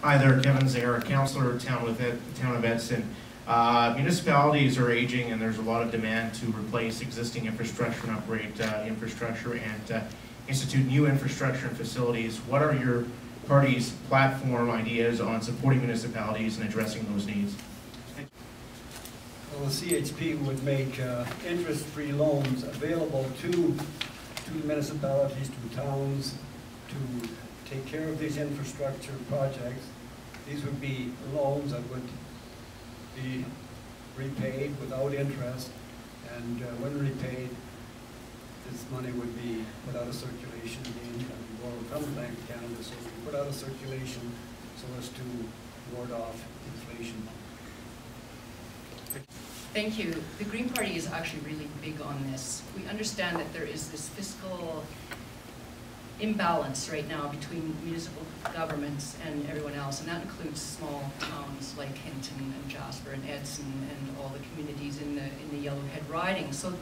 Hi there, Kevin Zare, Councillor, Town of Edson. Municipalities are aging and there's a lot of demand to replace existing infrastructure and upgrade infrastructure and institute new infrastructure and facilities. What are your party's platform ideas on supporting municipalities and addressing those needs? Well, the CHP would make interest-free loans available to municipalities, to towns, to take care of these infrastructure projects. These would be loans that would be repaid without interest, and when repaid, this money would be put out of circulation again and borrowed from the Bank of Canada, so we put out of circulation so as to ward off inflation. Thank you. The Green Party is actually really big on this. We understand that there is this fiscal imbalance right now between municipal governments and everyone else, and that includes small towns like Hinton and Jasper and Edson and all the communities in the Yellowhead riding. So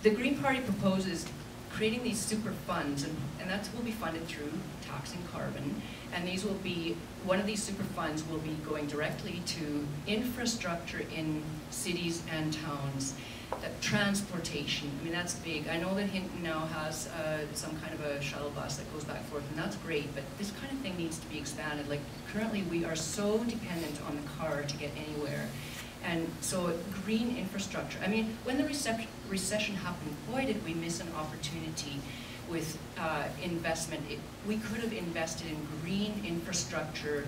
the Green Party proposes creating these super funds, and that will be funded through taxing carbon, and these will be, one of these super funds will be going directly to infrastructure in cities and towns. Transportation, I mean, that's big. I know that Hinton now has some kind of a shuttle bus that goes back and forth, and that's great, but this kind of thing needs to be expanded. Like, currently we are so dependent on the car to get anywhere. And so green infrastructure, I mean, when the recession happened, boy did we miss an opportunity with investment. We could have invested in green infrastructure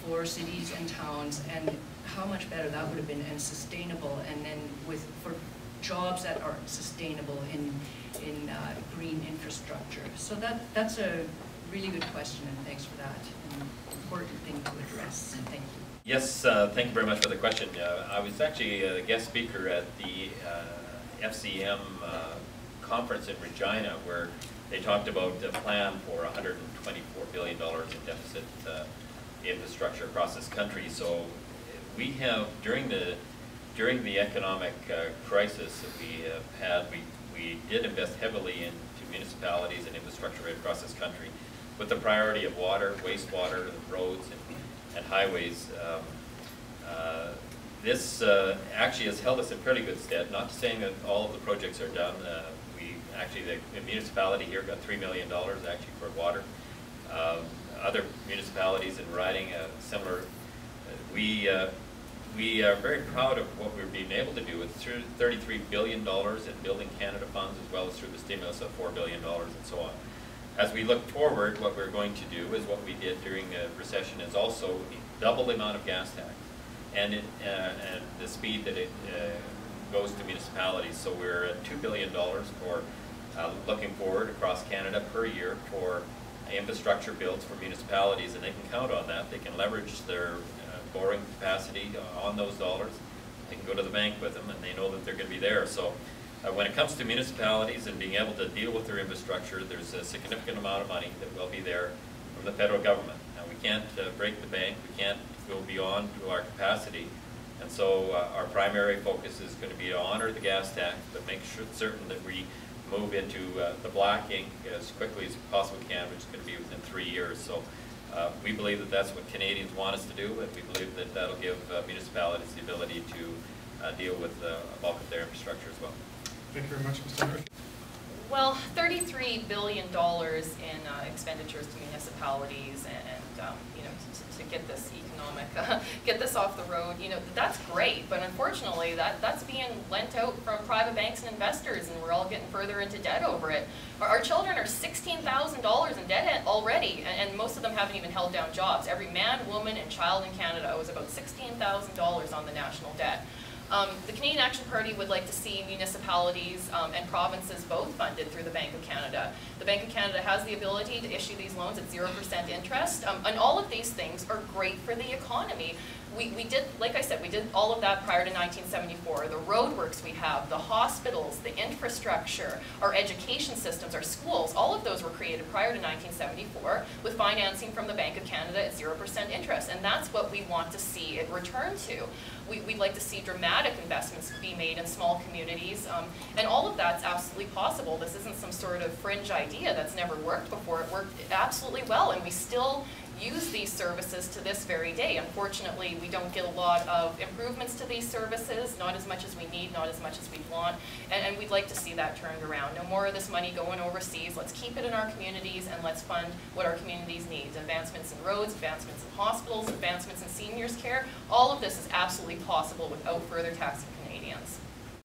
for cities and towns, and how much better that would have been, and sustainable, and then for jobs that are sustainable in green infrastructure. So that's a really good question, and thanks for that. An important thing to address. Thank you. Yes, thank you very much for the question. I was actually a guest speaker at the FCM conference in Regina, where they talked about a plan for $124 billion in deficit infrastructure across this country. So we have, during the economic crisis that we have had, we did invest heavily into municipalities and infrastructure right across this country, with the priority of water, wastewater, roads, and highways. This actually has held us in fairly good stead. Not saying that all of the projects are done. The municipality here got $3 million actually for water. Other municipalities in riding similar. We are very proud of what we're being able to do with through $33 billion in Building Canada funds, as well as through the stimulus of $4 billion and so on. As we look forward, what we're going to do is what we did during the recession is also double the amount of gas tax and the speed that it goes to municipalities. So we're at $2 billion for looking forward across Canada per year for infrastructure builds for municipalities, and they can count on that. They can leverage their borrowing capacity on those dollars. They can go to the bank with them, and they know that they're going to be there. So when it comes to municipalities and being able to deal with their infrastructure, there's a significant amount of money that will be there from the federal government. Now, we can't break the bank. We can't go beyond our capacity. And so our primary focus is going to be to honor the gas tax, but make certain that we move into the black ink as quickly as we possibly can, which is going to be within 3 years. So we believe that that's what Canadians want us to do, and we believe that that'll give municipalities the ability to deal with a bulk of their infrastructure as well. Thank you very much, Mr. Murphy. Well, $33 billion in expenditures to municipalities, and you know, to get this economic, get this off the road, you know, that's great. But unfortunately, that's being lent out from private banks and investors, and we're all getting further into debt over it. Our children are $16,000 in debt already, and most of them haven't even held down jobs. Every man, woman, and child in Canada owes about $16,000 on the national debt. The Canadian Action Party would like to see municipalities and provinces both funded through the Bank of Canada. The Bank of Canada has the ability to issue these loans at 0% interest, and all of these things are great for the economy. We did, like I said, we did all of that prior to 1974. The roadworks we have, the hospitals, the infrastructure, our education systems, our schools, all of those were created prior to 1974 with financing from the Bank of Canada at 0% interest, and that's what we want to see it return to. We'd like to see dramatic investments be made in small communities, and all of that's absolutely possible. This isn't some sort of fringe idea that's never worked before. It worked absolutely well, and we still use these services to this very day. Unfortunately, we don't get a lot of improvements to these services, not as much as we need, not as much as we want, and we'd like to see that turned around. No more of this money going overseas. Let's keep it in our communities and let's fund what our communities need. Advancements in roads, advancements in hospitals, advancements in seniors care. All of this is absolutely possible without further taxing Canadians.